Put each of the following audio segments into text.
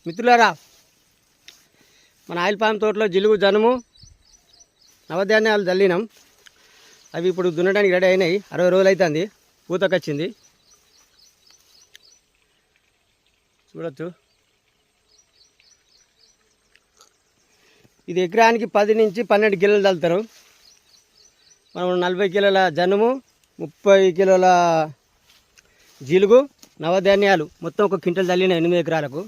మిత్రులారా, మన oil palm తోటలో జిలుగు జనుము నవధాన్యాలు జల్లినాం. అవి ఇప్పుడు దున్నడానికి రెడీ అయినాయి. 60 రోజులు అవుతుంది, పూతకొచ్చింది. చూడొచ్చు. ఇది ఎకరానికి 10 నుంచి 12 కిలోలు చల్లుతారు. మనం 40 కిలోల జనుము, 30 కిలోల జిలుగు నవధాన్యాలు మొత్తం 1 క్వింటల్ చల్లినాయి 8 ఎకరాలకు.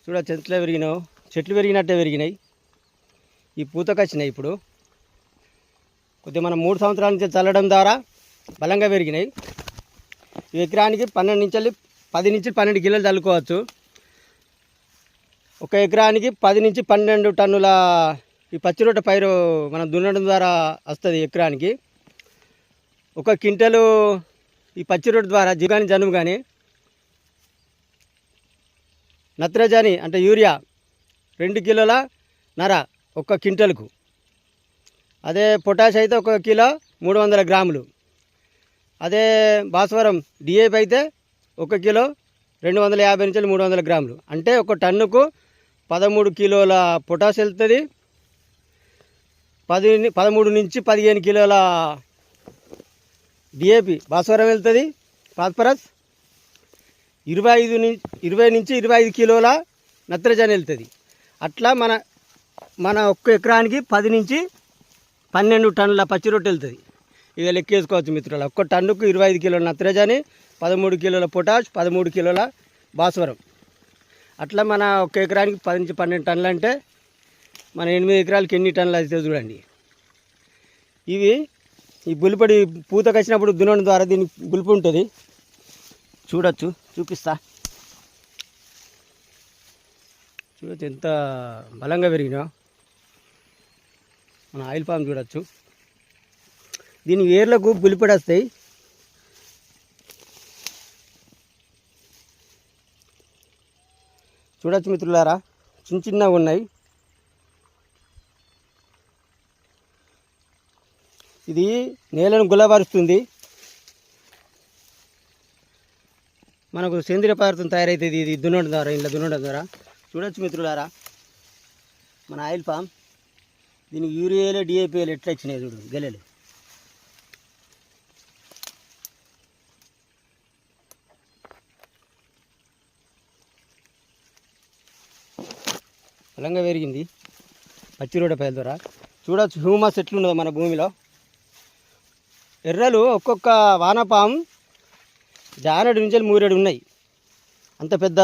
చూడ చెట్లు పెరిగినట్టే పెరిగినాయి. ఈ పూతకొచ్చినాయి. ఇప్పుడు కొద్దిగా మనం 3 సంవత్సరాల నుంచి చల్లడం ద్వారా బలంగా పెరిగినాయి. ఈ ఎకరానికి 10 నుంచి 12 కిలోలు చల్లుకోవచ్చు. 1 ఎకరానికి 10 నుంచి 12 టన్నుల ఈ పచ్చి రొట్టె పైరు మనం దున్నడం ద్వారా వస్తుంది. ఎకరానికి 1 క్వింటలు ఈ పచ్చి రొట్టె ద్వారా జిగాని జనుము కానీ, నత్రజని అంటే యూరియా 2 కిలోల నర 1 క్వింటల్కు. అదే పొటాష్ అయితే 1 కిలో 300 గ్రాములు. అదే భాస్వరం డిఏపి అయితే 1 కిలో 250 నుంచి 300 గ్రాములు. అంటే 1 టన్నుకు 13 కిలోల పొటాష్ వెళ్తుంది. 13 నుంచి 15 కిలోల డిఏపి భాస్వరం వెళ్తుంది. ఫాస్ఫరస్ 20 నుంచి 25 కిలోల నత్రజని వెళ్తుంది. అట్లా మన 1 ఎకరానికి 10 నుంచి 12 టన్నుల పచ్చి రొట్టె వెళ్తుంది. ఇక లెక్కేసుకోవచ్చు మిత్రులు. 1 టన్నుకు 25 కిలోల నత్రజని, 13 కిలోల పొటాష్, 13 కిలోల భాస్వరం. అట్లా మన 1 ఎకరానికి 10 నుంచి 12 టన్నులు అంటే మన 8 ఎకరాలకి ఎన్ని టన్నులు అయితే చూడండి. ఈ బులిపడి పూతకు వచ్చినప్పుడు దున్నడం ద్వారా దీనికి బులిపి ఉంటుంది. చూడొచ్చు, చూపిస్తా. చూడొచ్చు ఎంత బలంగా పెరిగినా. మన ఆయిల్ పామ్ చూడొచ్చు. దీని వేర్లకు బులిపడి వస్తాయి. చూడొచ్చు మిత్రులారా, చిన్నగా ఉన్నాయి. ఇది నేలను గుల్లపరుస్తుంది. మనకు సేంద్రియ పదార్థం తయారవుతుంది ఇది దున్నడం ద్వారా, ఇలా దున్నడం ద్వారా. చూడొచ్చు మిత్రులారా, మన ఆయిల్ పామ్ దీనికి యూరియాలు డిఏపిఎలు ఎట్లా ఇచ్చినాయి చూడు గెలలు. బలంగా పెరిగింది పచ్చి రొట్టె పైల ద్వారా. చూడొచ్చు హ్యూమస్ ఎట్లున్నదో మన భూమిలో. ఎర్రలు ఒక్కొక్క వానపాము జానడి నుంచి 3 ఉన్నాయి. అంత పెద్ద